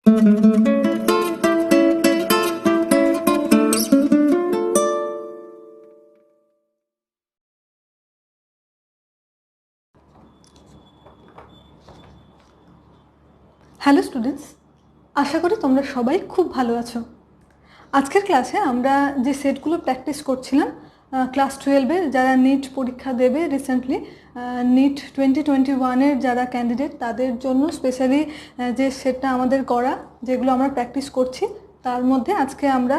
Hello students, আশা করি তোমরা সবাই খুব ভালো আছো। আজকের ক্লাসে আমরা যে সেটগুলো প্র্যাকটিস করছিলাম ক্লাস 12-এর যারা নিট পরীক্ষা দেবে রিসেন্টলি, নিট 2021-এর যারা ক্যান্ডিডেট তাদের জন্য স্পেশালি যে সেটটা আমাদের করা, যেগুলো আমরা প্র্যাকটিস করছি, তার মধ্যে আজকে আমরা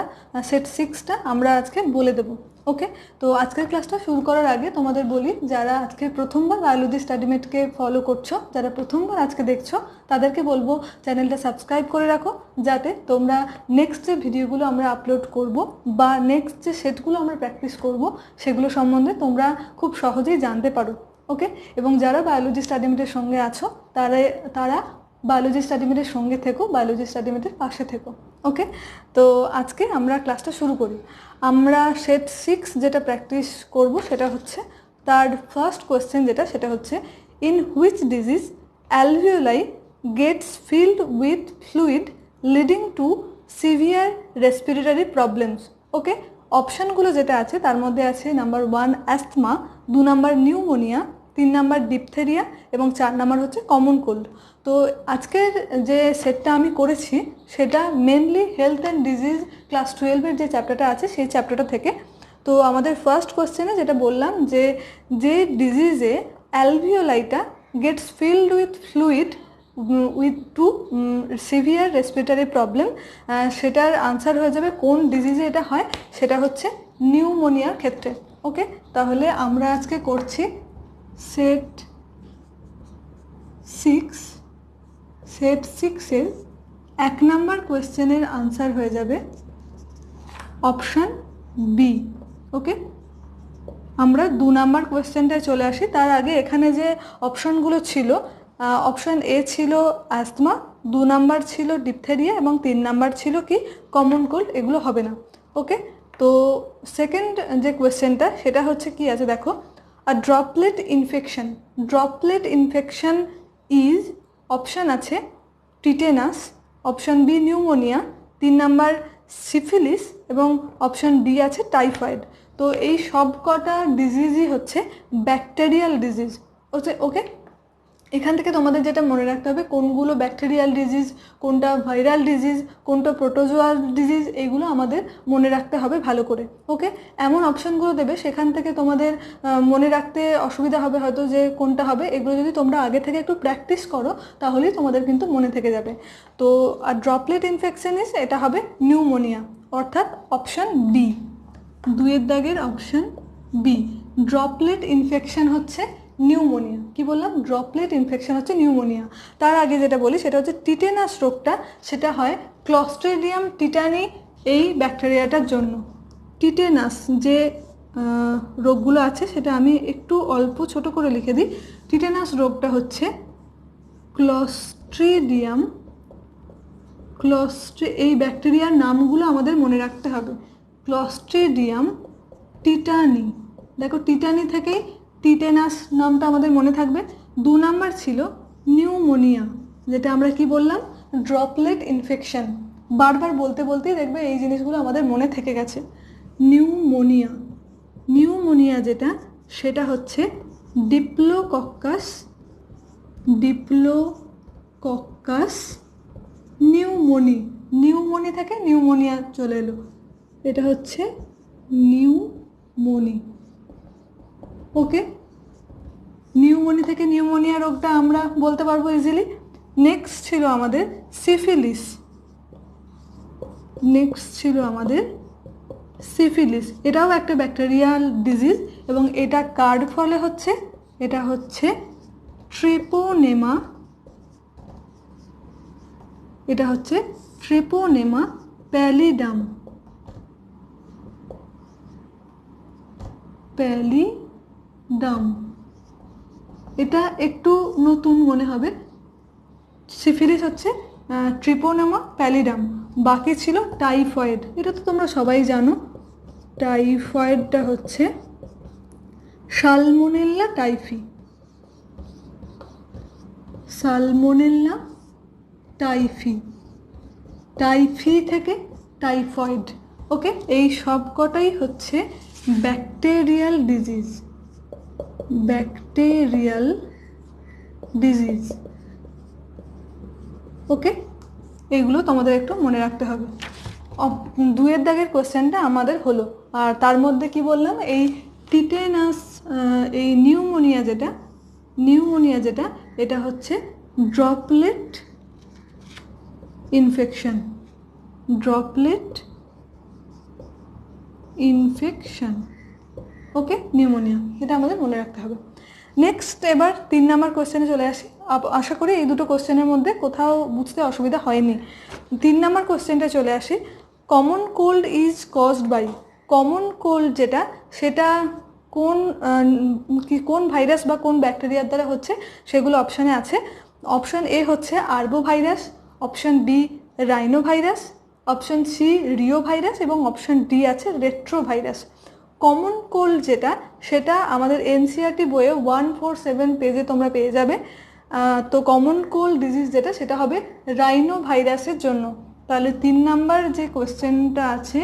সেট 6টা আমরা আজকে বলে দেবো। ওকে, তো আজকের ক্লাসটা শুরু করার আগে তোমাদের বলি, যারা আজকে প্রথমবার বায়োলজি স্টাডিমেটকে ফলো করছো, যারা প্রথমবার আজকে দেখছো, তাদেরকে বলবো চ্যানেলটা সাবস্ক্রাইব করে রাখো, যাতে তোমরা নেক্সট যে ভিডিওগুলো আমরা আপলোড করব বা নেক্সট যে সেটগুলো আমরা প্র্যাকটিস করব সেগুলো সম্বন্ধে তোমরা খুব সহজেই জানতে পারো। ওকে, এবং যারা বায়োলজি স্টাডিমেটের সঙ্গে আছো তারা বায়োলজি স্টাডিমেটের সঙ্গে থেকো, বায়োলজি স্টাডিমেটের পাশে থেকো। ওকে, তো আজকে আমরা ক্লাসটা শুরু করি। আমরা সেট 6 যেটা প্র্যাকটিস করব সেটা হচ্ছে তার ফার্স্ট কোয়েশ্চেন, সেটা হচ্ছে in which disease alveoli gets filled with fluid leading to severe respiratory problems. Okay, অপশানগুলো যেটা আছে তার মধ্যে আছে number 1 asthma, 2 number pneumonia, 3 number diphtheria এবং 4 নাম্বার হচ্ছে কমন কোল্ড। তো আজকের যে সেটটা আমি করেছি সেটা mainly health and disease class 12-এর যে চ্যাপ্টারটা আছে সেই চ্যাপ্টারটা থেকে। তো আমাদের ফার্স্ট কোয়েশ্চেনে যেটা বললাম যে ডিজিজে অ্যালভিওলাইটা gets filled with fluid with to severe respiratory problem, সেটার আনসার হয়ে যাবে কোন ডিজিজে এটা হয়, সেটা হচ্ছে নিউমোনিয়ার ক্ষেত্রে। ওকে, তাহলে আমরা আজকে করছি সেট 6-এর 1 নাম্বার কোয়েশ্চেনের আনসার হয়ে যাবে অপশান বি। ওকে, আমরা 2 নাম্বার কোয়েশ্চেনটায় চলে আসি। তার আগে এখানে যে অপশানগুলো ছিল, অপশান এ ছিল অ্যাস্থমা, 2 নাম্বার ছিল ডিপথেরিয়া এবং 3 নাম্বার ছিল কি কমন কোল্ড, এগুলো হবে না। ওকে, তো সেকেন্ড যে কোয়েশ্চেনটা সেটা হচ্ছে কি আছে দেখো, a droplet infection is, option আছে tetanus, option B pneumonia, 3 number syphilis এবং অপশান ডি আছে টাইফয়েড। তো এই সব কটা ডিজিজই হচ্ছে ব্যাকটেরিয়াল ডিজিজ। ওকে, এখান থেকে তোমাদের যেটা মনে রাখতে হবে কোনগুলো ব্যাকটেরিয়াল ডিজিজ, কোনটা ভাইরাল ডিজিজ, কোনটা প্রোটোজোয়াল ডিজিজ, এইগুলো আমাদের মনে রাখতে হবে ভালো করে। ওকে, এমন অপশানগুলো দেবে সেখান থেকে তোমাদের মনে রাখতে অসুবিধা হবে হয়তো যে কোনটা হবে। এগুলো যদি তোমরা আগে থেকে একটু প্র্যাকটিস করো তাহলেই তোমাদের কিন্তু মনে থেকে যাবে। তো আর ড্রপলেট ইনফেকশন এটা হবে নিউমোনিয়া, অর্থাৎ অপশান বি, 2-এর দাগের অপশান বি। ড্রপলেট ইনফেকশন হচ্ছে নিউমোনিয়া। কি বললাম? ড্রপলেট ইনফেকশন হচ্ছে নিউমোনিয়া। তার আগে যেটা বলি সেটা হচ্ছে টিটেনাস রোগটা, সেটা হয় ক্লস্ট্রিডিয়াম টিটানি এই ব্যাকটেরিয়াটার জন্য। টিটেনাস যে রোগগুলো আছে সেটা আমি একটু অল্প ছোট করে লিখে দিই। টিটেনাস রোগটা হচ্ছে ক্লস্ট্রিডিয়াম, এই ব্যাকটেরিয়ার নামগুলো আমাদের মনে রাখতে হবে। ক্লস্ট্রিডিয়াম টিটানি, দেখো টিটানি থেকেই টিটেনাস নামটা আমাদের মনে থাকবে। 2 নাম্বার ছিল নিউমোনিয়া, যেটা আমরা কি বললাম, ড্রপলেট ইনফেকশন। বারবার বলতে বলতেই দেখবে এই জিনিসগুলো আমাদের মনে থেকে গেছে। নিউমোনিয়া যেটা, সেটা হচ্ছে ডিপ্লোকক্কাস নিউমোনি থেকে নিউমোনিয়া চলে এলো, এটা হচ্ছে নিউমোনি। ওকে, নিউমোনি থেকে নিউমোনিয়া রোগটা আমরা বলতে পারবো ইজিলি। নেক্সট ছিল আমাদের সিফিলিস, এটাও একটা ব্যাকটেরিয়াল ডিজিজ এবং এটা কার ফলে হচ্ছে, এটা হচ্ছে ট্রিপোনেমা, প্যালিডাম, এটা একটু নতুন মনে হবে। সিফিলিস হচ্ছে ট্রিপোনেমা প্যালিডাম, বাকি ছিল টাইফয়েড, এটা তো তোমরা সবাই জানো। টাইফয়েডটা হচ্ছে সালমোনেল্লা টাইফি। টাইফি থেকে টাইফয়েড। ওকে, এই সবকটাই হচ্ছে ব্যাকটেরিয়াল ডিজিজ, ব্যাকটেরিয়াল ডিজিজ। ওকে, এগুলো তোমাদের একটু মনে রাখতে হবে। দুয়ের দাগের কোশ্চেনটা আমাদের হলো, আর তার মধ্যে কি বললাম, এই টিটেনাস, এই নিউমোনিয়া যেটা এটা হচ্ছে ড্রপলেট ইনফেকশন, ড্রপলেট ইনফেকশন। ওকে, নিউমোনিয়া, এটা আমাদের মনে রাখতে হবে। নেক্সট, এবার 3 নম্বর কোশ্চেনে চলে আসি। আশা করি এই দুটো কোশ্চেনের মধ্যে কোথাও বুঝতে অসুবিধা হয়নি। 3 নম্বর কোশ্চেনটা চলে আসি। Common cold is caused by, common cold যেটা সেটা কোন ভাইরাস বা কোন ব্যাকটেরিয়ার দ্বারা হচ্ছে, সেগুলো অপশানে আছে। অপশান এ হচ্ছে arbovirus, option B rhinovirus, option C reovirus এবং অপশান ডি আছে রেট্রো ভাইরাস। কমন কোল্ড যেটা সেটা আমাদের এনসিআরটি বইয়ে 147 পেজে তোমরা পেয়ে যাবে। তো কমন কোল্ড ডিজিজ যেটা সেটা হবে রাইনো ভাইরাসের জন্য। তাহলে 3 নাম্বার যে কোয়েশ্চেনটা আছে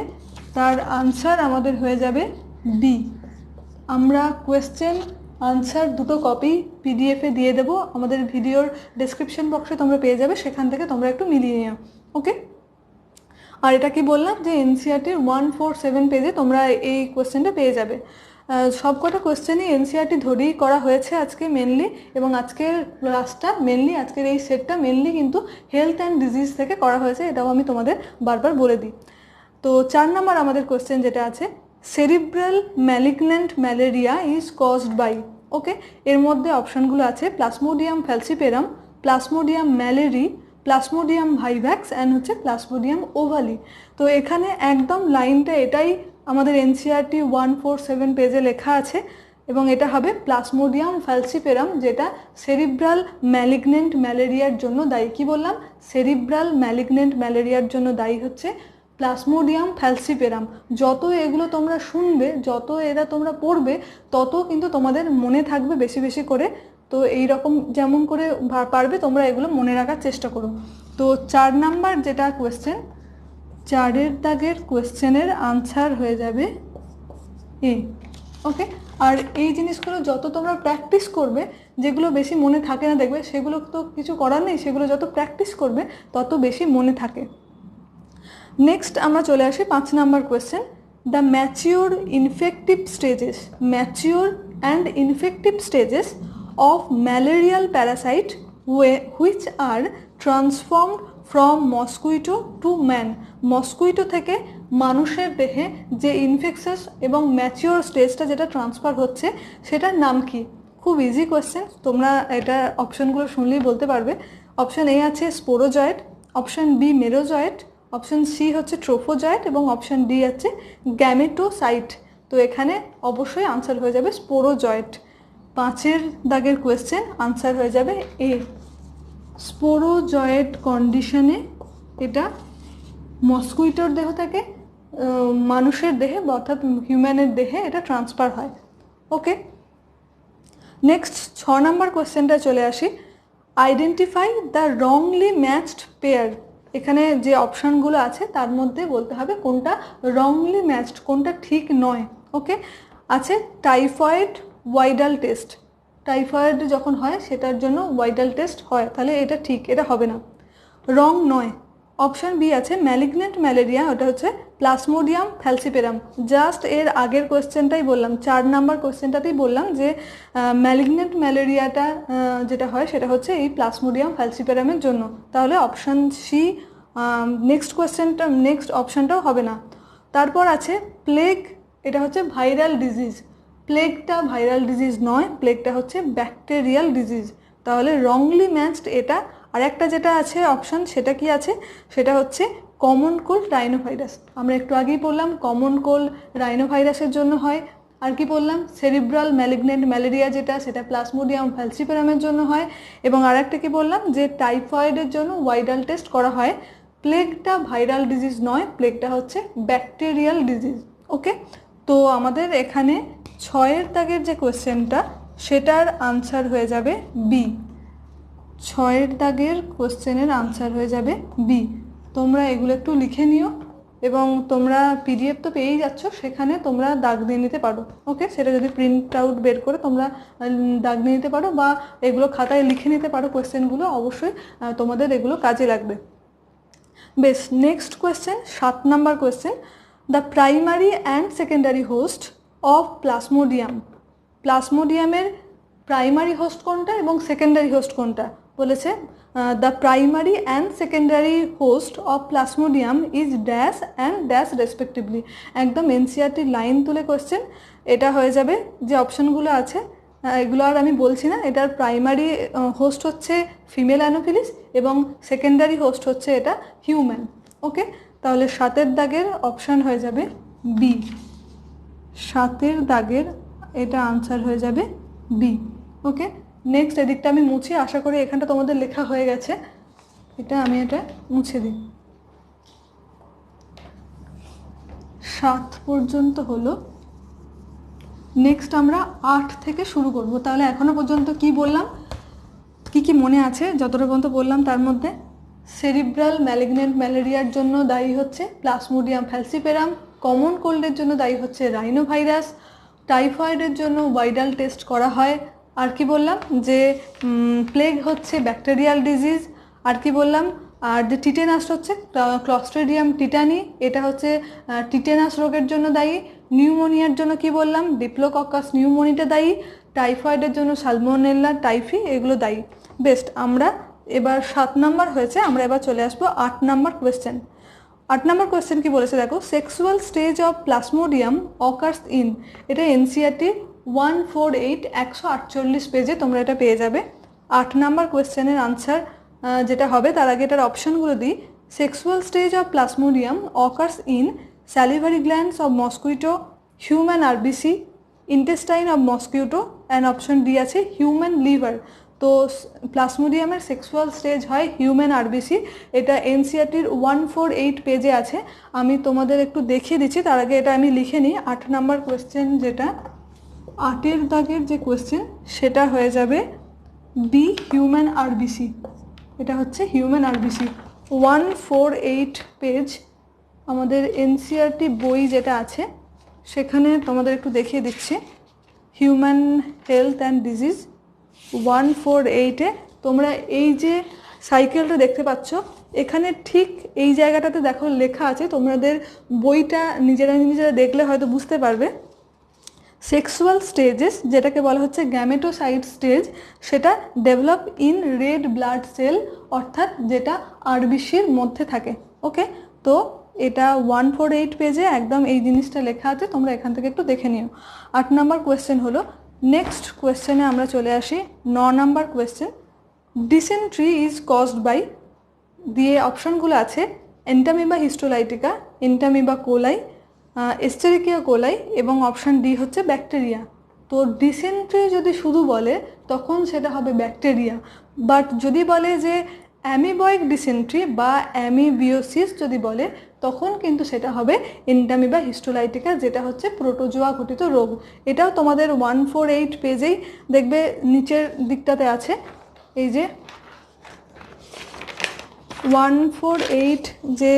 তার আনসার আমাদের হয়ে যাবে বি। আমরা কোয়েশ্চেন আনসার দুটো কপি পিডিএফে দিয়ে দেবো, আমাদের ভিডিওর ডেসক্রিপশন বক্সে তোমরা পেয়ে যাবে, সেখান থেকে তোমরা একটু মিলিয়ে নিও। ওকে, আর এটা কি বললাম যে এনসিআরটির 147 পেজে তোমরা এই কোয়েশ্চেনটা পেয়ে যাবে। সবকটা কোয়েশ্চেনই এনসিআরটি ধরেই করা হয়েছে আজকে মেনলি, এবং আজকের ক্লাসটা মেনলি, আজকের এই সেটটা মেনলি কিন্তু হেলথ অ্যান্ড ডিজিজ থেকে করা হয়েছে, এটাও আমি তোমাদের বারবার বলে দিই। তো 4 নম্বর আমাদের কোয়েশ্চেন যেটা আছে, cerebral malignant malaria is caused by. Okay, এর মধ্যে অপশানগুলো আছে Plasmodium falciparum, Plasmodium malariae, Plasmodium vivax and হচ্ছে প্লাজমোডিয়াম ওভালি। তো এখানে একদম লাইনটা এটাই আমাদের এনসিআরটি 147 পেজে লেখা আছে, এবং এটা হবে প্লাজমোডিয়াম ফ্যালসিপেরাম, যেটা সেরিব্রাল ম্যালিগন্যান্ট ম্যালেরিয়ার জন্য দায়ী। কি বললাম, সেরিব্রাল ম্যালিগন্যান্ট ম্যালেরিয়ার জন্য দায়ী হচ্ছে প্লাজমোডিয়াম ফ্যালসিপেরাম। যত এগুলো তোমরা শুনবে, যত এরা তোমরা পড়বে, তত কিন্তু তোমাদের মনে থাকবে বেশি বেশি করে। তো এই রকম যেমন করে পারবে তোমরা এগুলো মনে রাখার চেষ্টা করো। তো 4 নাম্বার যেটা কোয়েশ্চেন, 4-এর দাগের কোয়েশ্চেনের আনসার হয়ে যাবে এ। ওকে, আর এই জিনিসগুলো যত তোমরা প্র্যাকটিস করবে, যেগুলো বেশি মনে থাকে না দেখবে, সেগুলো তো কিছু করার নেই, সেগুলো যত প্র্যাকটিস করবে তত বেশি মনে থাকে। নেক্সট আমরা চলে আসি 5 number question, the mature infective stages, mature and infective stages of malarial Parasite which are transformed from mosquito to man. Mosquito থেকে মানুষের দেহে যে ইনফেকশাস এবং ম্যাচিওর স্টেজটা যেটা ট্রান্সফার হচ্ছে, সেটার নাম কি? খুব ইজি কোয়েশ্চেন, তোমরা এটা অপশানগুলো শুনলেই বলতে পারবে। অপশান এ আছে sporozoite, option B merozoite, option C হচ্ছে ট্রোফোজয়েট এবং অপশান ডি আছে গ্যামেটোসাইট। তো এখানে অবশ্যই আনসার হয়ে যাবে স্পোরোজয়েট। 5-এর দাগের কোয়েশ্চেন আনসার হয়ে যাবে এ। স্পোরোজয়েট কন্ডিশনে এটা মস্কুইটোর দেহ থেকে মানুষের দেহে, অর্থাৎ হিউম্যানের দেহে এটা ট্রান্সফার হয়। ওকে, নেক্সট 6 নাম্বার কোয়েশ্চেনটা চলে আসি। Identify the wrongly matched pair. এখানে যে অপশানগুলো আছে তার মধ্যে বলতে হবে কোনটা রংলি ম্যাচড, কোনটা ঠিক নয়। ওকে, আছে টাইফয়েড ওয়াইডাল টেস্ট, টাইফয়েড যখন হয় সেটার জন্য ওয়াইডাল টেস্ট হয়, তাহলে এটা ঠিক, এটা হবে না, রং নয়। অপশান বি আছে ম্যালিগন্যান্ট ম্যালেরিয়া, ওটা হচ্ছে প্লাজমোডিয়াম ফ্যালসিপেরাম। জাস্ট এর আগের কোয়েশ্চেনটাই বললাম, 4 নাম্বার কোয়েশ্চেনটাতেই বললাম যে ম্যালিগন্যান্ট ম্যালেরিয়াটা যেটা হয় সেটা হচ্ছে এই প্লাজমোডিয়াম ফ্যালসিপেরামের জন্য। তাহলে অপশান সি নেক্সট কোয়েশ্চেনটা, নেক্সট অপশানটাও হবে না। তারপর আছে প্লেগ, এটা হচ্ছে ভাইরাল ডিজিজ, প্লেগটা ভাইরাল ডিজিজ নয়, প্লেগটা হচ্ছে ব্যাকটেরিয়াল ডিজিজ। তাহলে রংলি ম্যাচড এটা। আর একটা যেটা আছে অপশান, সেটা কি আছে, সেটা হচ্ছে কমন কোল্ড রাইনোভাইরাস। আমরা একটু আগেই বললাম কমন কোল্ড রাইনোভাইরাসের জন্য হয়। আর কি বললাম, সেরিব্রাল ম্যালিগন্যান্ট ম্যালেরিয়া যেটা, সেটা প্লাজমোডিয়াম ফ্যালসিপেরামের জন্য হয়। এবং আর একটা কি বললাম, যে টাইফয়েডের জন্য ওয়াইডাল টেস্ট করা হয়। প্লেগটা ভাইরাল ডিজিজ নয়, প্লেগটা হচ্ছে ব্যাকটেরিয়াল ডিজিজ। ওকে, তো আমাদের এখানে 6-এর দাগের যে কোয়েশ্চেনটা, সেটার আনসার হয়ে যাবে বি। 6-এর দাগের কোয়েশ্চেনের আনসার হয়ে যাবে বি। তো তোমরা এগুলো একটু লিখে নিও এবং তোমরা পিডিএফ তো পেয়েই যাচ্ছ, সেখানে তোমরা দাগ দিয়ে নিতে পারো। ওকে, সেটা যদি প্রিন্ট আউট বের করে তোমরা দাগ দিয়ে নিতে পারো বা এগুলো খাতায় লিখে নিতে পারো কোয়েশ্চেনগুলো, অবশ্যই তোমাদের এগুলো কাজে লাগবে। বেশ, next question, 7 number question. The primary and secondary host of Plasmodium. প্লাজমোডিয়ামের প্রাইমারি হোস্ট কোনটা এবং সেকেন্ডারি হোস্ট কোনটা বলেছে। The primary and secondary host of Plasmodium is dash and dash respectively. একদম এনসিইআরটির লাইন তুলে কোয়েশ্চেন। এটা হয়ে যাবে যে অপশানগুলো আছে এগুলো আর আমি বলছি না। এটার প্রাইমারি হোস্ট হচ্ছে ফিমেল অ্যানোফিলিস এবং সেকেন্ডারি হোস্ট হচ্ছে এটা হিউম্যান। ওকে, তাহলে 7 দাগের অপশান হয়ে যাবে বি। 7 দাগের এটা আনসার হয়ে যাবে বি। ওকে, নেক্সট এদিকটা আমি মুছি, আশা করি এখানটা তোমাদের লেখা হয়ে গেছে। এটা মুছে দিই। 7 পর্যন্ত হলো। নেক্সট আমরা 8 থেকে শুরু করব। তাহলে এখনো পর্যন্ত কি বললাম, কি মনে আছে? যতটা পর্যন্ত বললাম তার মধ্যে সেরিব্রাল ম্যালিগন্যান্ট ম্যালেরিয়ার জন্য দায়ী হচ্ছে প্লাজমোডিয়াম ফ্যালসিপেরাম, কমন কোল্ডের জন্য দায়ী হচ্ছে রাইনোভাইরাস, টাইফয়েডের জন্য ওয়াইডাল টেস্ট করা হয়। আর কি বললাম যে প্লেগ হচ্ছে ব্যাকটেরিয়াল ডিজিজ। আর কি বললাম, আর যে টিটেনাস হচ্ছে ক্লস্ট্রিডিয়াম টিটানি, এটা হচ্ছে টিটেনাস রোগের জন্য দায়ী। নিউমোনিয়ার জন্য কি বললাম, ডিপ্লোকক্কাস নিউমোনিটা দায়ী। টাইফয়েডের জন্য সালমোনেলা টাইফি, এগুলো দায়ী। বেস্ট, আমরা এবার 7 নাম্বার হয়েছে, আমরা এবার চলে আসবো 8 নাম্বার কোয়েশ্চেন। 8 নাম্বার কোয়েশ্চেন কি বলেছে দেখো, sexual stage of Plasmodium occurs in. এটা এনসিইআরটি 148 148 পেজে তোমরা এটা পেয়ে যাবে। 8 নাম্বার কোয়েশ্চেনের আনসার যেটা হবে, তার আগে এটার অপশানগুলো দিই। Sexual stage of Plasmodium occurs in salivary glands of mosquito, human RBC, intestine of mosquito, and option D আছে হিউম্যান লিভার। তো প্লাজমোডিয়ামের সেক্সুয়াল স্টেজ হয় হিউম্যান আরবিসি। এটা এনসিইআরটির 148 পেজে আছে। আমি তোমাদের একটু দেখিয়ে দিচ্ছি, তার আগে এটা আমি লিখে নিই। 8 নাম্বার কোয়েশ্চেন, যেটা 8 দাগের যে কোয়েশ্চেন, সেটা হয়ে যাবে বি, হিউম্যান আরবিসি। এটা হচ্ছে হিউম্যান আরবিসি, 148 পেজ। আমাদের এনসিইআরটি বই যেটা আছে সেখানে তোমাদের একটু দেখিয়ে দিচ্ছি। হিউম্যান হেলথ অ্যান্ড ডিজিজ 148-এ তোমরা এই যে সাইকেলটা দেখতে পাচ্ছ, এখানে ঠিক এই জায়গাটাতে দেখো লেখা আছে। তোমাদের বইটা নিজেরা দেখলে হয়তো বুঝতে পারবে। সেক্সুয়াল স্টেজেস, যেটাকে বলা হচ্ছে গ্যামেটোসাইট স্টেজ, সেটা develop in red blood cell, অর্থাৎ যেটা আরবিসির মধ্যে থাকে। ওকে, তো এটা 148 পেজে একদম এই জিনিসটা লেখা আছে, তোমরা এখান থেকে একটু দেখে নিও। 8 নাম্বার কোয়েশ্চেন হলো। নেক্সট কোয়েশ্চেনে আমরা চলে আসি 9 number question. Dysentery is caused by, দিয়ে অপশানগুলো আছে Entamoeba histolytica, Entamoeba coli, Escherichia coli এবং অপশান ডি হচ্ছে ব্যাকটেরিয়া। তো ডিসেন্ট্রি যদি শুধু বলে তখন সেটা হবে ব্যাকটেরিয়া, বাট যদি বলে যে অ্যামিবয়েক ডিসেন্ট্রি বা অ্যামিবিওসিস যদি বলে তখন কিন্তু সেটা হবে এন্টামিবা হিস্টোলাইটিকা, যেটা হচ্ছে প্রোটোজোয়া ঘটিত রোগ। এটাও তোমাদের 148 পেজেই দেখবে নিচের দিকটাতে আছে। এই যে 148 যে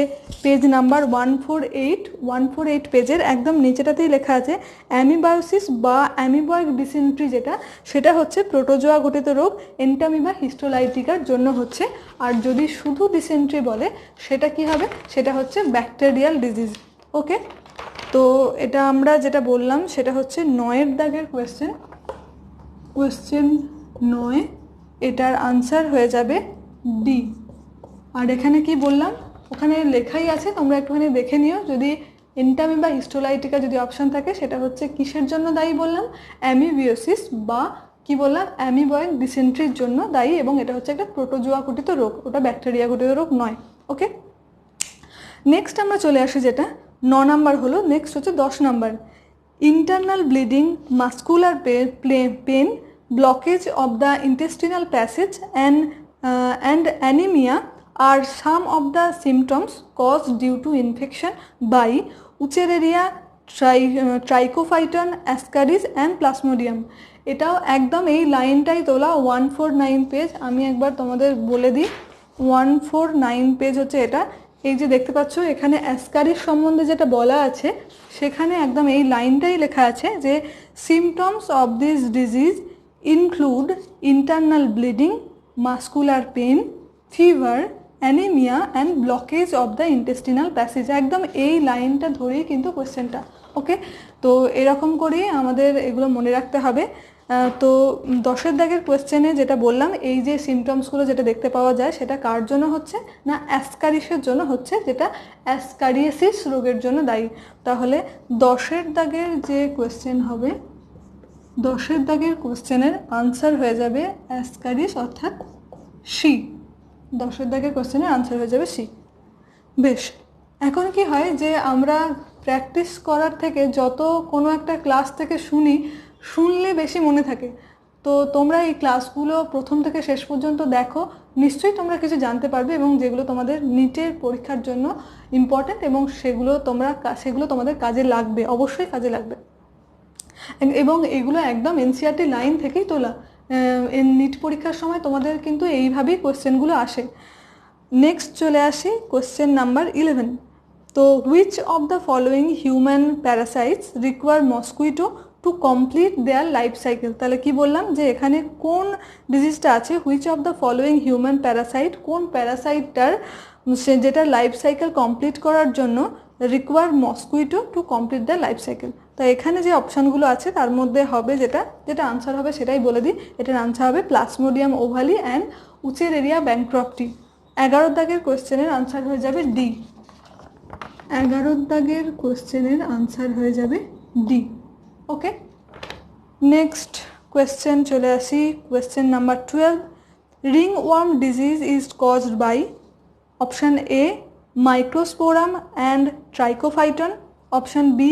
পেজ নাম্বার 148 পেজের একদম নিচেটাতেই লেখা আছে অ্যামিবায়োসিস বা অ্যামিবয়েক ডিসেন্ট্রি, যেটা সেটা হচ্ছে প্রোটোজোয়া ঘটিত রোগ, এন্টামিবা হিস্টোলাইটিকার জন্য হচ্ছে। আর যদি শুধু ডিসেন্ট্রি বলে সেটা কি হবে, সেটা হচ্ছে ব্যাকটেরিয়াল ডিজিজ। ওকে, তো এটা আমরা যেটা বললাম সেটা হচ্ছে 9 দাগের কোয়েশ্চেন। কোয়েশ্চেন 9, এটার আনসার হয়ে যাবে ডি। আর এখানে কি বললাম, ওখানে লেখাই আছে, তোমরা একটুখানি দেখে নিও। যদি এন্টামিবা হিস্টোলাইটিকা যদি অপশান থাকে সেটা হচ্ছে কিসের জন্য দায়ী বললাম, অ্যামিবিওসিস বা কি বললাম অ্যামিবয়েক ডিসেন্ট্রির জন্য দায়ী, এবং এটা হচ্ছে একটা প্রোটোজোয়া ঘটিত রোগ, ওটা ব্যাকটেরিয়া ঘটিত রোগ নয়। ওকে, নেক্সট আমরা চলে আসি যেটা 9 নাম্বার হলো। নেক্সট হচ্ছে 10 number. Internal bleeding, muscular pain, blockage of the intestinal passage and anemia are some of the symptoms caused due to infection by Wuchereria, Trichophyton, Ascaris and Plasmodium. এটাও একদম এই লাইনটাই তোলা 149 পেজ। আমি একবার তোমাদের বলে দিই, 149 পেজ হচ্ছে এটা। এই যে দেখতে পাচ্ছ এখানে অ্যাসকারিস সম্বন্ধে যেটা বলা আছে সেখানে একদম এই লাইনটাই লেখা আছে যে symptoms of this disease include internal bleeding, muscular pain, fever, anaemia and blockage of the intestinal passage. একদম এই লাইনটা ধরেই কিন্তু কোয়েশ্চেনটা। ওকে, তো এরকম করেই আমাদের এগুলো মনে রাখতে হবে। তো 10-এর দাগের কোয়েশ্চেনে যেটা বললাম, এই যে সিমটমসগুলো যেটা দেখতে পাওয়া যায় সেটা কার জন্য হচ্ছে না অ্যাসকারিসের জন্য হচ্ছে, যেটা অ্যাসকারিয়াসিস রোগের জন্য দায়ী। তাহলে 10-এর দাগের যে কোয়েশ্চেন হবে, 10-এর দাগের কোয়েশ্চেনের আনসার হয়ে যাবে অ্যাসকারিস অর্থাৎ সি। 10-এর দাগের কোয়েশ্চেনের আনসার হয়ে যাবে সি। বেশ, এখন কি হয় যে আমরা প্র্যাকটিস করার থেকে যত কোনো একটা ক্লাস থেকে শুনলে বেশি মনে থাকে। তো তোমরা এই ক্লাসগুলো প্রথম থেকে শেষ পর্যন্ত দেখো, নিশ্চয়ই তোমরা কিছু জানতে পারবে এবং যেগুলো তোমাদের নিটের পরীক্ষার জন্য ইম্পর্টেন্ট এবং সেগুলো তোমাদের কাজে লাগবে, অবশ্যই কাজে লাগবে। এবং এগুলো একদম এনসিইআরটি লাইন থেকেই তোলা। নিট পরীক্ষার সময় তোমাদের কিন্তু এইভাবেই কোয়েশ্চেনগুলো আসে। নেক্সট চলে আসি কোয়েশ্চেন নাম্বার 11। তো which of the following human parasites require mosquito to complete their life cycle. তাহলে কি বললাম যে এখানে কোন ডিজিজটা আছে, which of the following human parasite, কোন প্যারাসাইটটার যেটার লাইফ সাইকেল কমপ্লিট করার জন্য require mosquito to complete the life cycle. তো এখানে যে অপশানগুলো আছে তার মধ্যে হবে যেটা আনসার হবে সেটাই বলে দিই। এটার আনসার হবে প্লাজমোডিয়াম ওভালি অ্যান্ড উচেরেরিয়া ব্যাংক্রপ্টি। 11 দাগের কোয়েশ্চেনের আনসার হয়ে যাবে ডি। 11 দাগের কোয়েশ্চেনের আনসার হয়ে যাবে ডি। ওকে, নেক্সট কোয়েশ্চেন চলে আসি question number 12। Ringworm disease is caused by option A Microsporum and Trichophyton, option B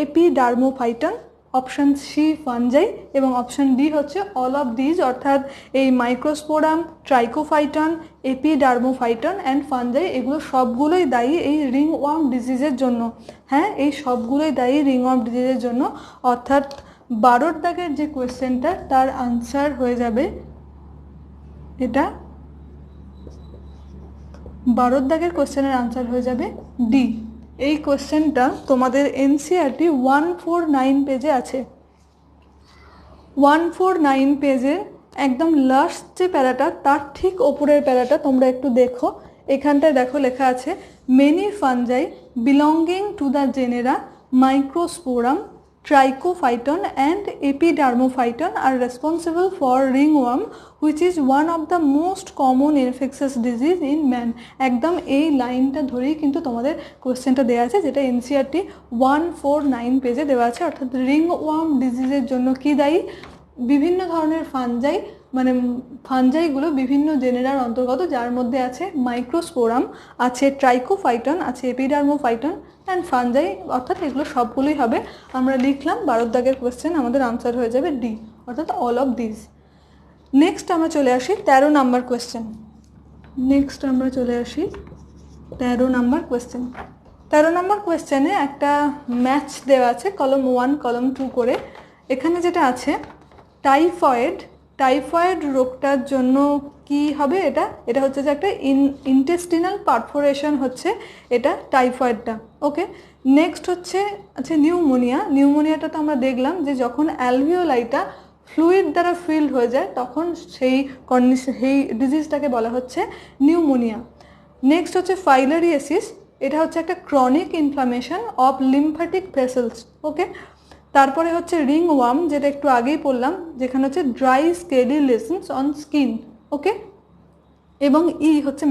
Epidermophyton, option C fungi এবং অপশান ডি হচ্ছে অল অফ দিজ, অর্থাৎ এই Microsporum, Trichophyton, Epidermophyton and fungi এগুলো সবগুলোই দায়ী এই রিংওয়ার্ম ডিজিজের জন্য। হ্যাঁ, এই সবগুলোই দায়ী রিংওয়ার্ম ডিজিজের জন্য। অর্থাৎ 12 দাগের যে কোয়েশ্চেনটা তার আনসার হয়ে যাবে এটা, 12 দাগের কোয়েশ্চেনের আনসার হয়ে যাবে ডি। এই কোয়েশ্চেনটা তোমাদের এনসিইআরটি 149 পেজে আছে। 149 পেজের একদম লাস্ট যে প্যারাটা তার ঠিক ওপরের প্যারাটা তোমরা একটু দেখো। এখানটায় দেখো লেখা আছে many fungi belonging to the genera Microsporum, Trichophyton and epidermophyton are responsible for ringworm which is one of the most common infectious disease in man। একদম এই লাইনটা ধরেই কিন্তু তোমাদের কোয়েশ্চেনটা দেওয়া আছে, যেটা এনসিইআরটি 149 পেজে দেওয়া আছে। অর্থাৎ রিংওয়ার্ম ডিজিজের জন্য কি দায়ী? বিভিন্ন ধরনের ফানজাই, মানে ফানজাইগুলো বিভিন্ন জেনেরার অন্তর্গত, যার মধ্যে আছে মাইক্রোস্পোরাম, আছে ট্রাইকোফাইটন, আছে এপিডার্মোফাইটন অ্যান্ড ফানজাই, অর্থাৎ এগুলো সবগুলোই হবে। আমরা লিখলাম 12 দাগের কোয়েশ্চেন, আমাদের আনসার হয়ে যাবে ডি, অর্থাৎ অল অফ দিস। নেক্সট আমরা চলে আসি 13 number question. 13 number question. 13 number কোয়েশ্চেনে একটা ম্যাচ দেওয়া আছে কলম 1 কলম 2 করে। এখানে যেটা আছে টাইফয়েড রোগটার জন্য কি হবে? এটা হচ্ছে যে একটা ইন্টেস্টিনাল পারফোরেশন হচ্ছে এটা টাইফয়েডটা। ওকে, নেক্সট হচ্ছে আচ্ছা নিউমোনিয়াটা তো আমরা দেখলাম যে যখন অ্যালভিওলাইটা ফ্লুইড দ্বারা ফিল্ড হয়ে যায় তখন সেই ডিজিজটাকে বলা হচ্ছে নিউমোনিয়া। নেক্সট হচ্ছে ফাইলারিয়াসিস, এটা হচ্ছে একটা chronic inflammation of lymphatic vessels. Okay, তারপরে হচ্ছে রিংওয়ার্ম, যেটা একটু আগেই পড়লাম, যেখানে হচ্ছে dry scaly lesions on skin. Okay, এবং হচ্ছে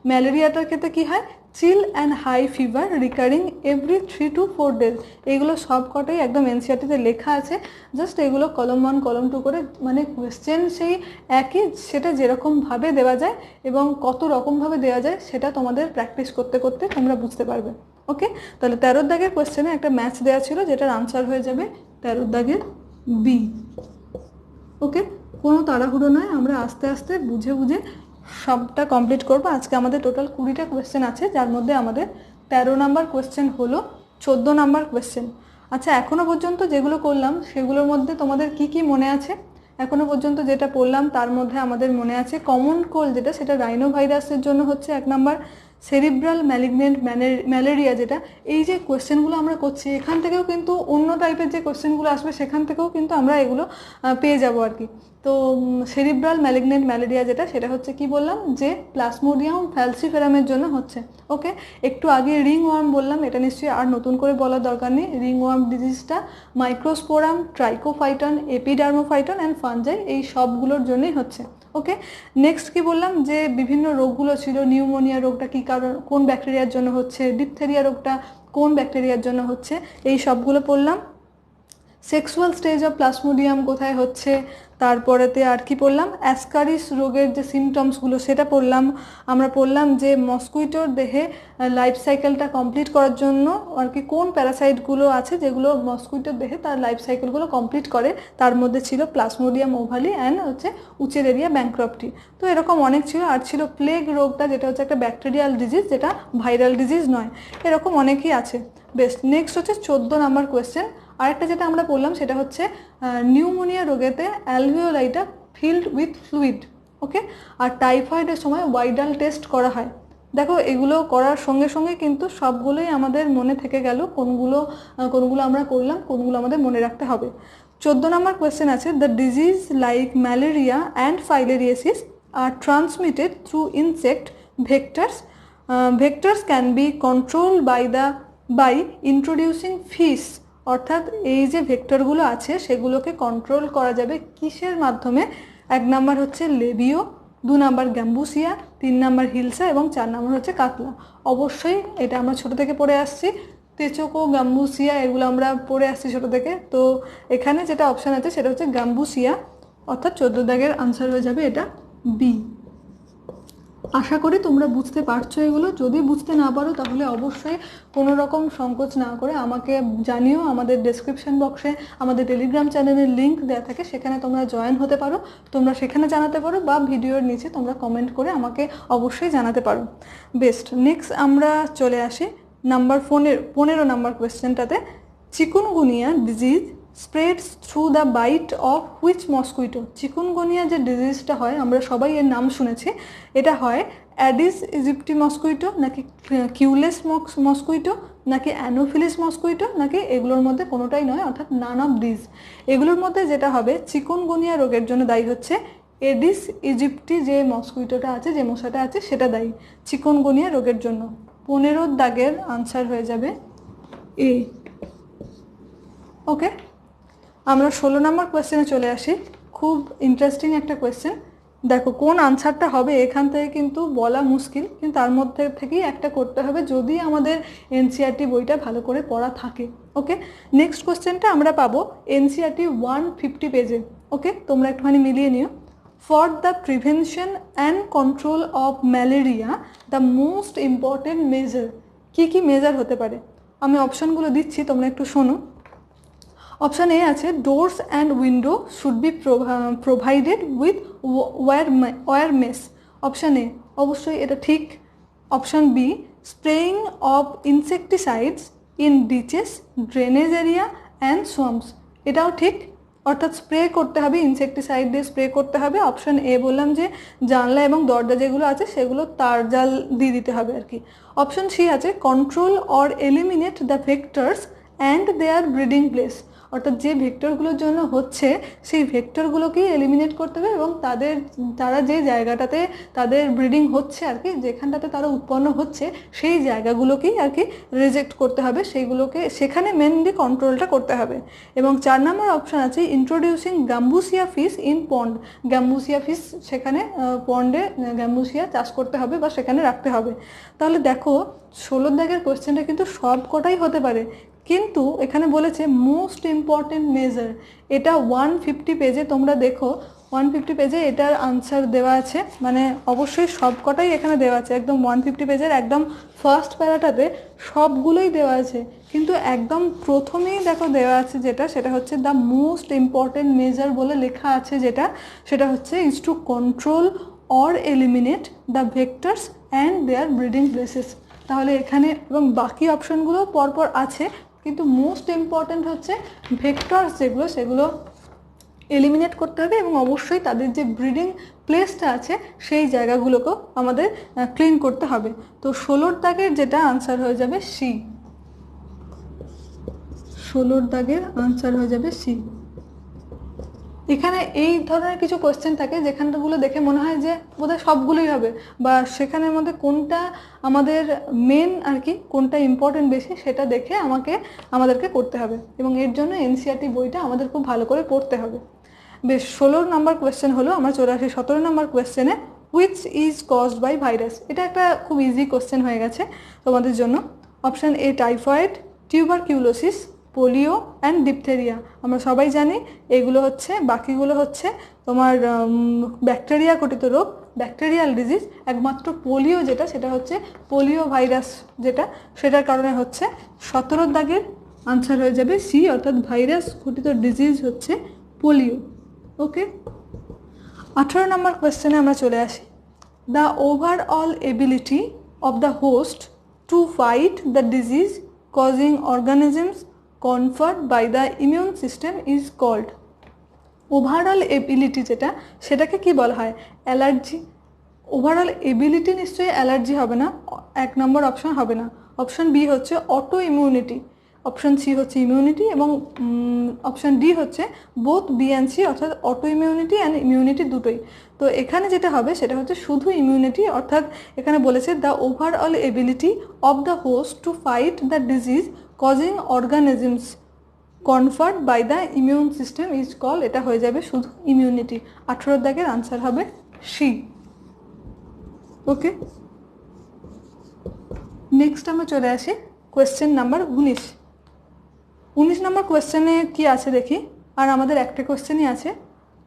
ম্যালেরিয়াটার ক্ষেত্রে কী হয়? Chill and high fever recurring every 3 to 4 days। এগুলো সব কটাই একদম এনসিইআরটিতে লেখা আছে। জাস্ট এগুলো কলম 1 কলম 2 করে, মানে কোয়েশ্চেন সেই একই, সেটা যেরকমভাবে দেওয়া যায় এবং কত রকমভাবে দেওয়া যায় সেটা তোমাদের প্র্যাকটিস করতে করতে তোমরা বুঝতে পারবে। ওকে, তাহলে 13 দাগের কোয়েশ্চেনে একটা ম্যাচ দেওয়া ছিল যেটার আনসার হয়ে যাবে 13 দাগের বি। ওকে, কোনো তাড়াহুড়ো নয়, আমরা আস্তে আস্তে বুঝে সবটা কমপ্লিট করবো। আজকে আমাদের টোটাল 20টা কোয়েশ্চেন আছে, যার মধ্যে আমাদের 13 নাম্বার কোয়েশ্চেন হলো 14 নাম্বার কোয়েশ্চেন। আচ্ছা, এখনও পর্যন্ত যেগুলো করলাম সেগুলোর মধ্যে তোমাদের কি কি মনে আছে? এখনও পর্যন্ত যেটা পড়লাম তার মধ্যে আমাদের মনে আছে কমন কোল্ড যেটা, সেটা রাইনো ভাইরাসের জন্য হচ্ছে 1 নাম্বার, সেরিব্রাল ম্যালিগনেন্ট ম্যালেরিয়া যেটা, এই যে কোয়েশ্চেনগুলো আমরা করছি এখান থেকেও কিন্তু অন্য টাইপের যে কোয়েশ্চেনগুলো আসবে সেখান থেকেও কিন্তু আমরা এগুলো পেয়ে যাবো আর কি। তো সেরিব্রাল ম্যালিগনেন্ট ম্যালেরিয়া যেটা, সেটা হচ্ছে কি বললাম যে প্লাজমোডিয়াম ফ্যালসিফেরামের জন্য হচ্ছে। ওকে, একটু আগে রিং ওয়ার্ম বললাম, এটা নিশ্চয়ই আর নতুন করে বলার দরকার নেই। রিং ওয়ার্ম ডিজিজটা Microsporum, Trichophyton, Epidermophyton and fungi, এই সবগুলোর জন্যই হচ্ছে। ওকে, নেক্সট কি বললাম যে বিভিন্ন রোগগুলো ছিল, নিউমোনিয়া রোগটা কী কারণ, কোন ব্যাকটেরিয়ার জন্য হচ্ছে, ডিপথেরিয়া রোগটা কোন ব্যাকটেরিয়ার জন্য হচ্ছে, এই সবগুলো পড়লাম। সেক্সুয়াল স্টেজ অফ প্লাজমোডিয়াম কোথায় হচ্ছে, তারপরেতে আর কি পড়লাম, অ্যাসকারিস রোগের যে সিমটমসগুলো সেটা পড়লাম। আমরা পড়লাম যে মসকুইটোর দেহে লাইফ সাইকেলটা কমপ্লিট করার জন্য আর কি কোন প্যারাসাইটগুলো আছে যেগুলো মসকুইটোর দেহে তার লাইফ সাইকেলগুলো কমপ্লিট করে, তার মধ্যে ছিল প্লাজমোডিয়াম ওভালি অ্যান্ড হচ্ছে উচেরেরিয়া ব্যাংক্রপ্টি। তো এরকম অনেক ছিল। আর ছিল প্লেগ রোগটা, যেটা হচ্ছে একটা ব্যাকটেরিয়াল ডিজিজ, যেটা ভাইরাল ডিজিজ নয়। এরকম অনেকই আছে। বেস্ট, নেক্সট হচ্ছে 14 নাম্বার কোয়েশ্চেন। আরেকটা যেটা আমরা বললাম সেটা হচ্ছে নিউমোনিয়া রোগেতে অ্যালভিওলাইটা ফিল্ড উইথ ফ্লুইড। ওকে, আর টাইফয়েডের সময় ওয়াইডাল টেস্ট করা হয়। দেখো এগুলো করার সঙ্গে সঙ্গে কিন্তু সবগুলোই আমাদের মনে থেকে গেল, কোনগুলো আমরা করলাম, কোনগুলো আমাদের মনে রাখতে হবে। 14 নম্বর কোয়েশ্চেন আছে, the disease like malaria and filariasis are transmitted through insect vectors. Vectors can be controlled by introducing fish. অর্থাৎ এই যে ভেক্টরগুলো আছে সেগুলোকে কন্ট্রোল করা যাবে কিসের মাধ্যমে? 1 নাম্বার হচ্ছে লেবিও, 2 নাম্বার গ্যাম্বুসিয়া, 3 নাম্বার হিলসা এবং 4 নাম্বার হচ্ছে কাতলা। অবশ্যই এটা আমরা ছোট থেকে পড়ে আসছি, তেচোকো, গ্যাম্বুসিয়া এগুলো আমরা পড়ে আসছি ছোট থেকে। তো এখানে যেটা অপশান আছে সেটা হচ্ছে গ্যাম্বুসিয়া, অর্থাৎ 14 দাগের আনসার হয়ে যাবে এটা বি। আশা করি তোমরা বুঝতে পারছো এগুলো। যদি বুঝতে না পারো তাহলে অবশ্যই কোনো রকম সংকোচ না করে আমাকে জানিও। আমাদের ডেসক্রিপশন বক্সে আমাদের টেলিগ্রাম চ্যানেলের লিঙ্ক দেওয়া থাকে, সেখানে তোমরা জয়েন হতে পারো, তোমরা সেখানে জানাতে পারো, বা ভিডিওর নিচে তোমরা কমেন্ট করে আমাকে অবশ্যই জানাতে পারো। বেস্ট, নেক্সট আমরা চলে আসি নাম্বার 15 নাম্বার কোয়েশ্চেনটাতে। Chikungunya disease spreads through the bite of which mosquito. Chikungunya যে ডিজিজটা হয় আমরা সবাই এর নাম শুনেছি, এটা হয় অ্যাডিস ইজিপ্টি মসকুইটো, নাকি কিউলেস মসকুইটো, নাকি অ্যানোফিলিস মসকুইটো, নাকি এগুলোর মধ্যে কোনোটাই নয়, অর্থাৎ নান অফ দিস। এগুলোর মধ্যে যেটা হবে, চিকুনগুনিয়া রোগের জন্য দায়ী হচ্ছে এডিস ইজিপ্টি যে মসকুইটোটা আছে, যে মশাটা আছে সেটা দায়ী চিকুনগুনিয়া রোগের জন্য। 15 দাগের আনসার হয়ে যাবে এ। ওকে, আমরা 16 নম্বর কোয়েশ্চেনে চলে আসি। খুব ইন্টারেস্টিং একটা কোয়েশ্চেন। দেখো কোন আনসারটা হবে এখান থেকে কিন্তু বলা মুশকিল, কিন্তু তার মধ্যে থেকেই একটা করতে হবে যদি আমাদের এনসিইআরটি বইটা ভালো করে পড়া থাকে। ওকে, নেক্সট কোয়েশ্চেনটা আমরা পাবো এনসিইআরটি 150 পেজে। ওকে, তোমরা একটুখানি মিলিয়ে নিও। For the prevention and control of malaria the most important measure. কী কী মেজার হতে পারে? আমি অপশানগুলো দিচ্ছি, তোমরা একটু শোনো। অপশান এ আছে doors and window should be provided with wire mesh. Option A অবশ্যই এটা ঠিক। Option B spraying of insecticides in ditches, drainage area and swamps, এটাও ঠিক। অর্থাৎ স্প্রে করতে হবে, ইনসেকটিসাইড দিয়ে স্প্রে করতে হবে। অপশান এ বললাম যে জানলা এবং দরজা যেগুলো আছে সেগুলো তার জাল দিয়ে দিতে হবে আর কি। অপশান সি আছে control or eliminate the vectors and their breeding place. অর্থাৎ যে ভেক্টরগুলোর জন্য হচ্ছে সেই ভেক্টরগুলোকেই এলিমিনেট করতে হবে এবং তারা যে জায়গাটাতে তাদের ব্রিডিং হচ্ছে আর কি, যেখানটাতে তারা উৎপন্ন হচ্ছে সেই জায়গাগুলোকেই আর কি রিজেক্ট করতে হবে, সেইগুলোকে সেখানে মেনলি কন্ট্রোলটা করতে হবে। এবং 4 নম্বর অপশান আছে introducing gambusia fish in pond. Gambusia fish সেখানে পন্ডে গ্যাম্বুসিয়া চাষ করতে হবে বা সেখানে রাখতে হবে। তাহলে দেখো 16 দাগের কোয়েশ্চেনটা কিন্তু সব কটাই হতে পারে, কিন্তু এখানে বলেছে মোস্ট ইম্পর্টেন্ট মেজার। এটা 150 পেজে, তোমরা দেখো 150 পেজে এটার আনসার দেওয়া আছে, মানে অবশ্যই সব কটাই এখানে দেওয়া আছে। একদম 150 পেজের একদম ফার্স্ট প্যারাটাতে সবগুলোই দেওয়া আছে, কিন্তু একদম প্রথমেই দেখো দেওয়া আছে যেটা, সেটা হচ্ছে দ্য মোস্ট ইম্পর্টেন্ট মেজার বলে লেখা আছে যেটা, সেটা হচ্ছে is to control or eliminate the vectors and their breeding places. তাহলে এখানে এবং বাকি অপশানগুলো পরপর আছে, কিন্তু মোস্ট ইম্পর্ট্যান্ট হচ্ছে ভেক্টরস যেগুলো সেগুলো এলিমিনেট করতে হবে এবং অবশ্যই তাদের যে ব্রিডিং প্লেসটা আছে সেই জায়গাগুলোকেও আমাদের ক্লিন করতে হবে। তো 16 দাগের যেটা আনসার হয়ে যাবে সি। 16 দাগের আনসার হয়ে যাবে সি। এখানে এই ধরনের কিছু কোয়েশ্চেন থাকে যেখানটাগুলো দেখে মনে হয় যে বোধহয় সবগুলোই হবে, বা সেখানের মধ্যে কোনটা আমাদের মেন আর কি, কোনটা ইম্পর্টেন্ট বেশি সেটা দেখে আমাদেরকে করতে হবে, এবং এর জন্য এনসিইআরটি বইটা আমাদের খুব ভালো করে পড়তে হবে। বেশ, 16 নম্বর কোয়েশ্চেন হলো। আমরা চলে আসি 17 নম্বর কোয়েশ্চেনে, which is caused by virus. এটা একটা খুব ইজি কোয়েশ্চেন হয়ে গেছে তোমাদের জন্য। Option A typhoid, tuberculosis, polio and diphtheria. আমরা সবাই জানি এগুলো হচ্ছে, বাকিগুলো হচ্ছে তোমার ব্যাকটেরিয়া ঘটিত রোগ, ব্যাকটেরিয়াল ডিজিজ। একমাত্র পোলিও যেটা, সেটা হচ্ছে পোলিও ভাইরাস যেটা, সেটার কারণে হচ্ছে। 17 দাগের আনসার হয়ে যাবে সি, অর্থাৎ ভাইরাস ঘটিত ডিজিজ হচ্ছে পোলিও। ওকে, 18 নম্বর কোয়েশ্চেনে আমরা চলে আসি। The overall ability of the host to fight the disease causing organisms conferred by the immune system is called। Overall ability যেটা, সেটাকে কি বলা হয়? অ্যালার্জি। ওভারঅল এবিলিটি নিশ্চয়ই অ্যালার্জি হবে না, 1 নম্বর অপশন হবে না। অপশন বি হচ্ছে অটো ইমিউনিটি, অপশন সি হচ্ছে ইমিউনিটি, এবং অপশন ডি হচ্ছে বোথ বি অ্যান্ড সি, অর্থাৎ অটো ইমিউনিটি অ্যান্ড ইমিউনিটি দুটোই। তো এখানে যেটা হবে সেটা হচ্ছে শুধু ইমিউনিটি, অর্থাৎ এখানে বলেছে the overall ability of the host to fight the disease causing organisms conferred by the immune system is call. এটা হয়ে যাবে শুধু ইমিউনিটি। 18 দাগের আনসার হবে সি। ওকে, নেক্সট আমরা চলে আসি কোয়েশ্চেন নাম্বার 19। 19 নম্বর কোয়েশ্চেনে কি আছে দেখি। আর আমাদের একটা কোয়েশ্চেনই আছে,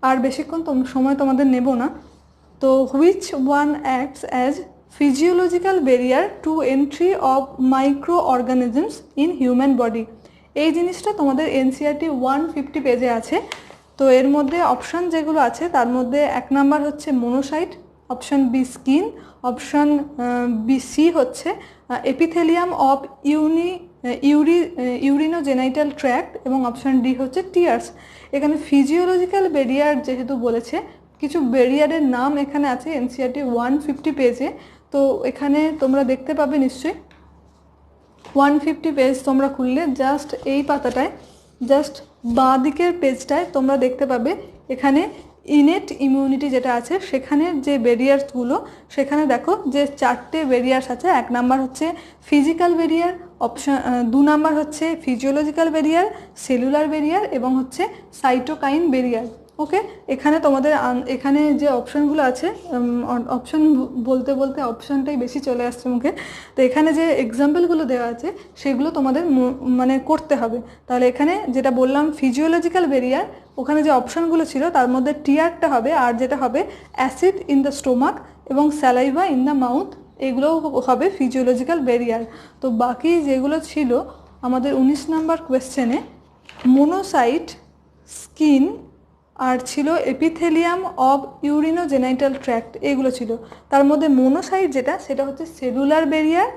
আর বেশিক্ষণ সময় তোমাদের নেব না। তো which one acts as physiological barrier two entry of micro organisms in human body. এই জিনিসটা তোমাদের এনসিইআরটি 150 পেজে আছে। তো এর মধ্যে অপশান যেগুলো আছে তার মধ্যে 1 নাম্বার হচ্ছে monocyte, option B skin, option B C হচ্ছে এপিথেলিয়াম অফ ইউরিনোজেনাইটাল ট্র্যাক্ট, এবং অপশান ডি হচ্ছে টিয়ার্স। এখানে ফিজিওলজিক্যাল ব্যারিয়ার যেহেতু বলেছে, কিছু ব্যারিয়ারের নাম এখানে আছে এনসিইআরটি 150 পেজে। তো এখানে তোমরা দেখতে পাবে নিশ্চয়ই 150 পেজ তোমরা খুললে জাস্ট এই পাতাটায়, জাস্ট বাঁ দিকের পেজটায় তোমরা দেখতে পাবে এখানে ইনেট ইমিউনিটি যেটা আছে সেখানে যে ব্যারিয়ার্সগুলো, সেখানে দেখো যে 4টে ব্যারিয়ার্স আছে। 1 নাম্বার হচ্ছে ফিজিক্যাল ব্যারিয়ার, অপশান 2 নাম্বার হচ্ছে ফিজিওলজিক্যাল ব্যারিয়ার, সেলুলার ব্যারিয়ার, এবং হচ্ছে সাইটোকাইন ব্যারিয়ার। ওকে, এখানে তোমাদের এখানে যে অপশানগুলো আছে, অপশান বলতে বলতে অপশানটাই বেশি চলে আসছে মুখে। তো এখানে যে এক্সাম্পলগুলো দেওয়া আছে সেগুলো তোমাদের মানে করতে হবে। তাহলে এখানে যেটা বললাম ফিজিওলজিক্যাল ব্যারিয়ার, ওখানে যে অপশানগুলো ছিল তার মধ্যে টিয়ারটা হবে, আর যেটা হবে অ্যাসিড ইন দ্য স্টোমাক এবং স্যালাইভা ইন দ্য মাউথ, এগুলোও হবে ফিজিওলজিক্যাল ব্যারিয়ার। তো বাকি যেগুলো ছিল আমাদের 19 নাম্বার কোয়েশ্চেনে, মোনোসাইট, স্কিন, আর ছিল এপিথেলিয়াম অফ ইউরিনোজেনাইটাল ট্র্যাক্ট, এগুলো ছিল। তার মধ্যে মোনোসাইট যেটা, সেটা হচ্ছে সেলুলার ব্যারিয়ার,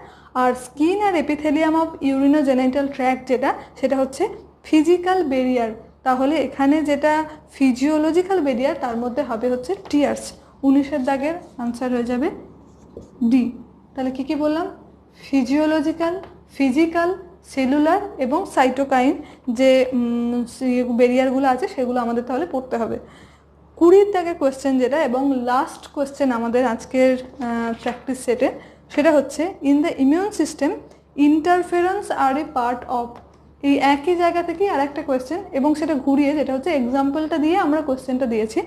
আর স্কিন আর এপিথেলিয়াম অফ ইউরিনোজেনাইটাল ট্র্যাক্ট যেটা, সেটা হচ্ছে ফিজিক্যাল ব্যারিয়ার। তাহলে এখানে যেটা ফিজিওলজিক্যাল ব্যারিয়ার তার মধ্যে হবে হচ্ছে টিয়ার্স। 19 দাগের আনসার হয়ে যাবে ডি। তাহলে কি কি বললাম? ফিজিওলজিক্যাল, ফিজিক্যাল, সেলুলার এবং সাইটোকাইন যে ব্যারিয়ারগুলো আছে সেগুলো আমাদের তাহলে পড়তে হবে। 20 দাগের কোয়েশ্চেন যেটা, এবং লাস্ট কোয়েশ্চেন আমাদের আজকের প্র্যাকটিস সেটে, সেটা হচ্ছে in the immune system interference are a part of. এই একই জায়গা থেকেই আর একটা কোয়েশ্চেন, এবং সেটা ঘুরিয়ে, যেটা হচ্ছে এক্সাম্পলটা দিয়ে আমরা কোয়েশ্চেনটা দিয়েছি।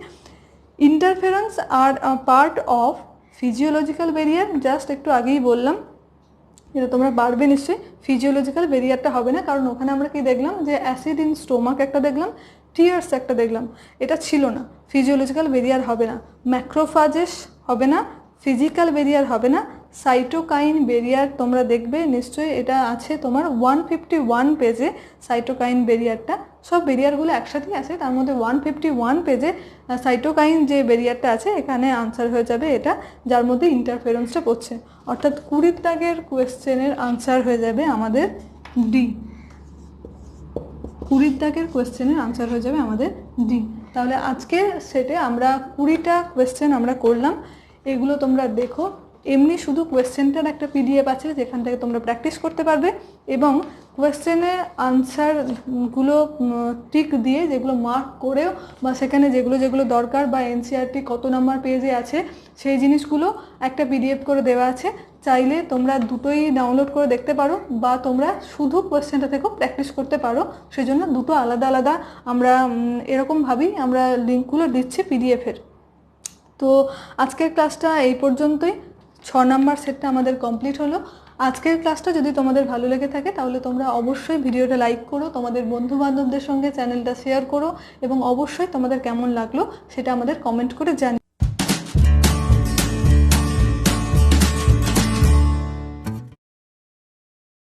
Interference are part of physiological barrier, just একটু আগেই বললাম, এটা তোমরা পারবে নিশ্চয়ই। ফিজিওলজিক্যাল ব্যারিয়ারটা হবে না, কারণ ওখানে আমরা কি দেখলাম যে অ্যাসিড ইন স্টোমাক একটা দেখলাম, টিয়ার্স একটা দেখলাম, এটা ছিল না। ফিজিওলজিক্যাল ব্যারিয়ার হবে না, ম্যাক্রোফাজেস হবে না, ফিজিক্যাল ব্যারিয়ার হবে না, সাইটোকাইন ব্যারিয়ার তোমরা দেখবে নিশ্চয়ই, এটা আছে তোমার 151 পেজে সাইটোকাইন ব্যারিয়ারটা। সব ব্যারিয়ারগুলো একসাথেই আছে, তার মধ্যে 151 পেজে সাইটোকাইন যে ব্যারিয়ারটা আছে, এখানে আনসার হয়ে যাবে এটা, যার মধ্যে ইন্টারফেরেন্সটা পড়ছে। অর্থাৎ 20 দাগের কোয়েশ্চেনের আনসার হয়ে যাবে আমাদের ডি। 20 দাগের কোয়েশ্চেনের আনসার হয়ে যাবে আমাদের ডি। তাহলে আজকের সেটে আমরা 20টা কোয়েশ্চেন আমরা করলাম, এগুলো তোমরা দেখো। এমনি শুধু কোয়েশ্চেনটার একটা পিডিএফ আছে যেখান থেকে তোমরা প্র্যাকটিস করতে পারবে, এবং কোয়েশ্চেনের আনসারগুলো টিক দিয়ে যেগুলো মার্ক করেও বা সেখানে যেগুলো যেগুলো দরকার বা এনসিইআরটি কত নাম্বার পেজে আছে সেই জিনিসগুলো একটা পিডিএফ করে দেওয়া আছে। চাইলে তোমরা দুটোই ডাউনলোড করে দেখতে পারো বা তোমরা শুধু কোয়েশ্চেনটা থেকেও প্র্যাকটিস করতে পারো। সেই জন্য দুটো আলাদা আলাদা আমরা এরকমভাবেই আমরা লিঙ্কগুলো দিচ্ছি পিডিএফের। তো আজকের ক্লাসটা এই পর্যন্তই। 6 নাম্বার সেটটা আমাদের কমপ্লিট হলো। আজকের ক্লাসটা যদি তোমাদের ভালো লেগে থাকে তাহলে তোমরা অবশ্যই ভিডিওটা লাইক করো, তোমাদের বন্ধু বান্ধবদের সঙ্গে চ্যানেলটা শেয়ার করো, এবং অবশ্যই তোমাদের কেমন লাগলো সেটা আমাদের কমেন্ট করে জানিও।